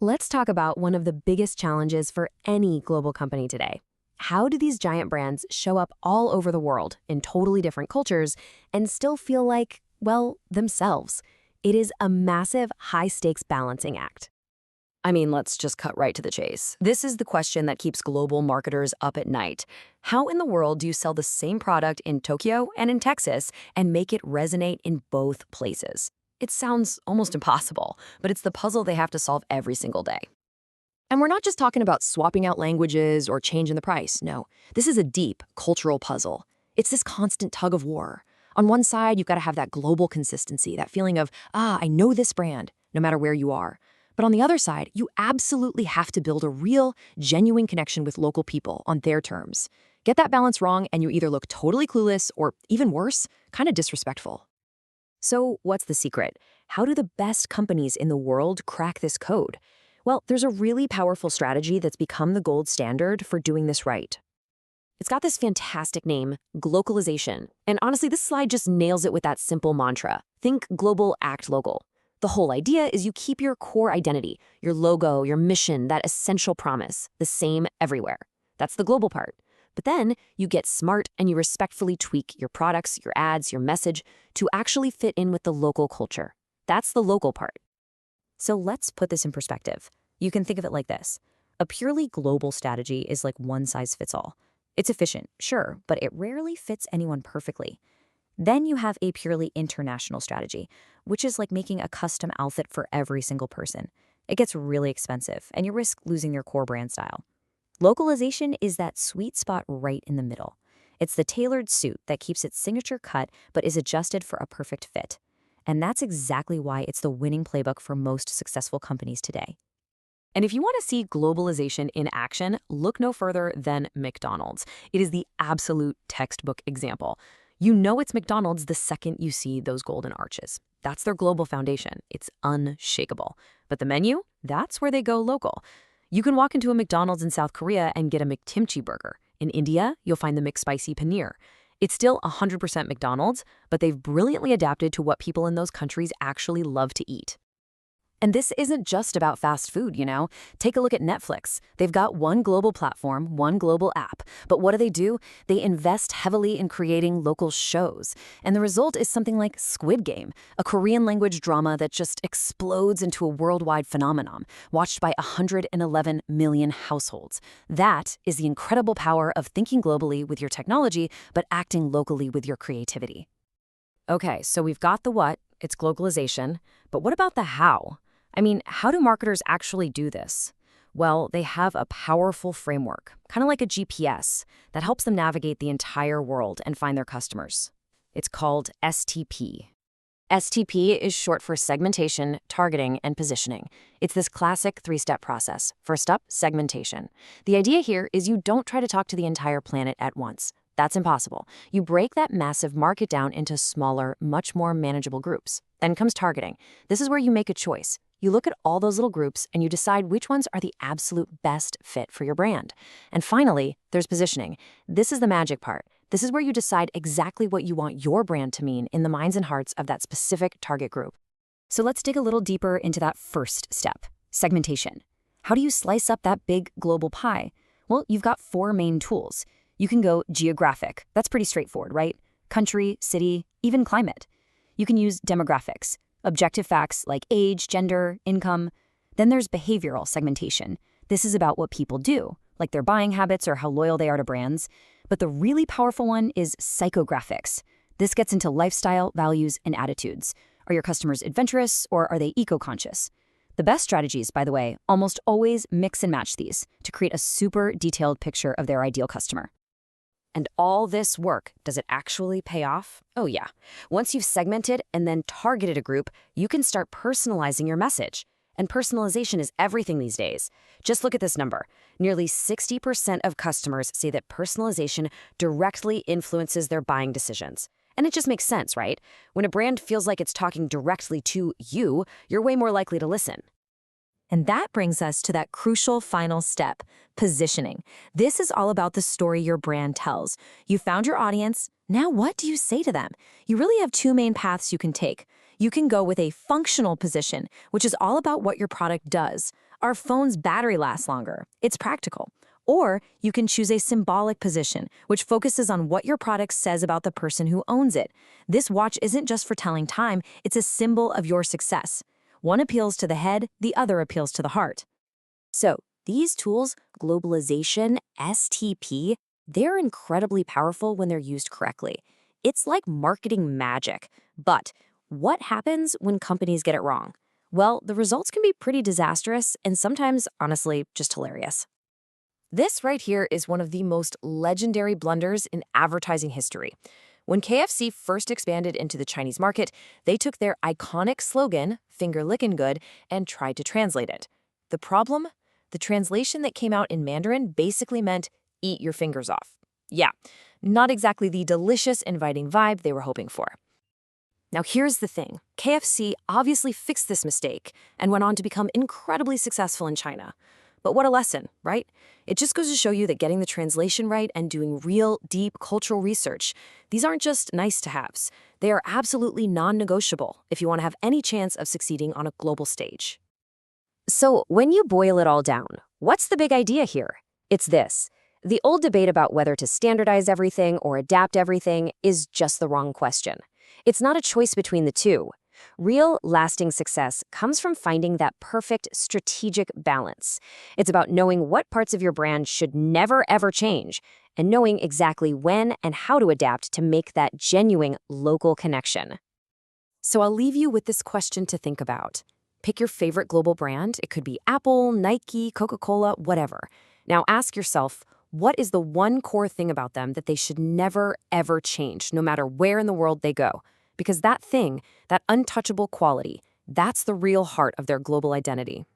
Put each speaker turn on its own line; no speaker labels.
Let's talk about one of the biggest challenges for any global company today. How do these giant brands show up all over the world in totally different cultures and still feel like, well, themselves? It is a massive, high-stakes balancing act.
I mean, let's just cut right to the chase. This is the question that keeps global marketers up at night. How in the world do you sell the same product in Tokyo and in Texas and make it resonate in both places? It sounds almost impossible, but it's the puzzle they have to solve every single day.
And we're not just talking about swapping out languages or changing the price. No, this is a deep cultural puzzle. It's this constant tug of war. On one side, you've got to have that global consistency, that feeling of, I know this brand, no matter where you are. But on the other side, you absolutely have to build a real, genuine connection with local people on their terms. Get that balance wrong, and you either look totally clueless or, even worse, kind of disrespectful.
So what's the secret? How do the best companies in the world crack this code? Well, there's a really powerful strategy that's become the gold standard for doing this right. It's got this fantastic name, glocalization. And honestly, this slide just nails it with that simple mantra. Think global, act local. The whole idea is you keep your core identity, your logo, your mission, that essential promise, the same everywhere. That's the global part. But then you get smart and you respectfully tweak your products, your ads, your message to actually fit in with the local culture. That's the local part. So let's put this in perspective. You can think of it like this. A purely global strategy is like one size fits all. It's efficient, sure, but it rarely fits anyone perfectly. Then you have a purely international strategy, which is like making a custom outfit for every single person. It gets really expensive, and you risk losing your core brand style. Localization is that sweet spot right in the middle. It's the tailored suit that keeps its signature cut but is adjusted for a perfect fit. And that's exactly why it's the winning playbook for most successful companies today.
And if you want to see globalization in action, look no further than McDonald's. It is the absolute textbook example. You know it's McDonald's the second you see those golden arches. That's their global foundation. It's unshakable. But the menu? That's where they go local. You can walk into a McDonald's in South Korea and get a McKimchi burger. In India, you'll find the McSpicy paneer. It's still 100% McDonald's, but they've brilliantly adapted to what people in those countries actually love to eat. And this isn't just about fast food, you know? Take a look at Netflix. They've got one global platform, one global app. But what do? They invest heavily in creating local shows. And the result is something like Squid Game, a Korean language drama that just explodes into a worldwide phenomenon, watched by 111 million households. That is the incredible power of thinking globally with your technology, but acting locally with your creativity. Okay, so we've got the what, it's globalization, but what about the how? I mean, how do marketers actually do this? Well, they have a powerful framework, kind of like a GPS, that helps them navigate the entire world and find their customers. It's called STP. STP is short for segmentation, targeting, and positioning. It's this classic three-step process. First up, segmentation. The idea here is you don't try to talk to the entire planet at once. That's impossible. You break that massive market down into smaller, much more manageable groups. Then comes targeting. This is where you make a choice. You look at all those little groups and you decide which ones are the absolute best fit for your brand. And finally, there's positioning. This is the magic part. This is where you decide exactly what you want your brand to mean in the minds and hearts of that specific target group. So let's dig a little deeper into that first step, segmentation. How do you slice up that big global pie? Well, you've got 4 main tools. You can go geographic. That's pretty straightforward, right? Country, city, even climate. You can use demographics, objective facts like age, gender, income. Then there's behavioral segmentation. This is about what people do, like their buying habits or how loyal they are to brands. But the really powerful one is psychographics. This gets into lifestyle, values, and attitudes. Are your customers adventurous or are they eco-conscious? The best strategies, by the way, almost always mix and match these to create a super detailed picture of their ideal customer. And all this work, does it actually pay off? Oh yeah. Once you've segmented and then targeted a group, you can start personalizing your message. And personalization is everything these days. Just look at this number. Nearly 60% of customers say that personalization directly influences their buying decisions. And it just makes sense, right? When a brand feels like it's talking directly to you, you're way more likely to listen.
And that brings us to that crucial final step, positioning. This is all about the story your brand tells. You found your audience. Now what do you say to them? You really have 2 main paths you can take. You can go with a functional position, which is all about what your product does.
our phone's battery lasts longer. It's practical. Or you can choose a symbolic position, which focuses on what your product says about the person who owns it. This watch isn't just for telling time, it's a symbol of your success. One appeals to the head, the other appeals to the heart.
So, these tools, globalization, STP, they're incredibly powerful when they're used correctly. It's like marketing magic. But what happens when companies get it wrong? Well, the results can be pretty disastrous and sometimes, honestly, just hilarious. This right here is one of the most legendary blunders in advertising history. When KFC first expanded into the Chinese market, they took their iconic slogan, "Finger lickin' good," and tried to translate it. The problem? The translation that came out in Mandarin basically meant, "Eat your fingers off." Yeah, not exactly the delicious, inviting vibe they were hoping for. Now here's the thing. KFC obviously fixed this mistake and went on to become incredibly successful in China. But what a lesson, right? It just goes to show you that getting the translation right and doing real, deep cultural research, these aren't just nice-to-haves. They are absolutely non-negotiable if you want to have any chance of succeeding on a global stage. So when you boil it all down, what's the big idea here? It's this. The old debate about whether to standardize everything or adapt everything is just the wrong question. It's not a choice between the two. Real, lasting success comes from finding that perfect strategic balance. It's about knowing what parts of your brand should never, ever change, and knowing exactly when and how to adapt to make that genuine local connection. So I'll leave you with this question to think about. Pick your favorite global brand. It could be Apple, Nike, Coca-Cola, whatever. Now ask yourself, what is the one core thing about them that they should never, ever change, no matter where in the world they go? Because that thing, that untouchable quality, that's the real heart of their global identity.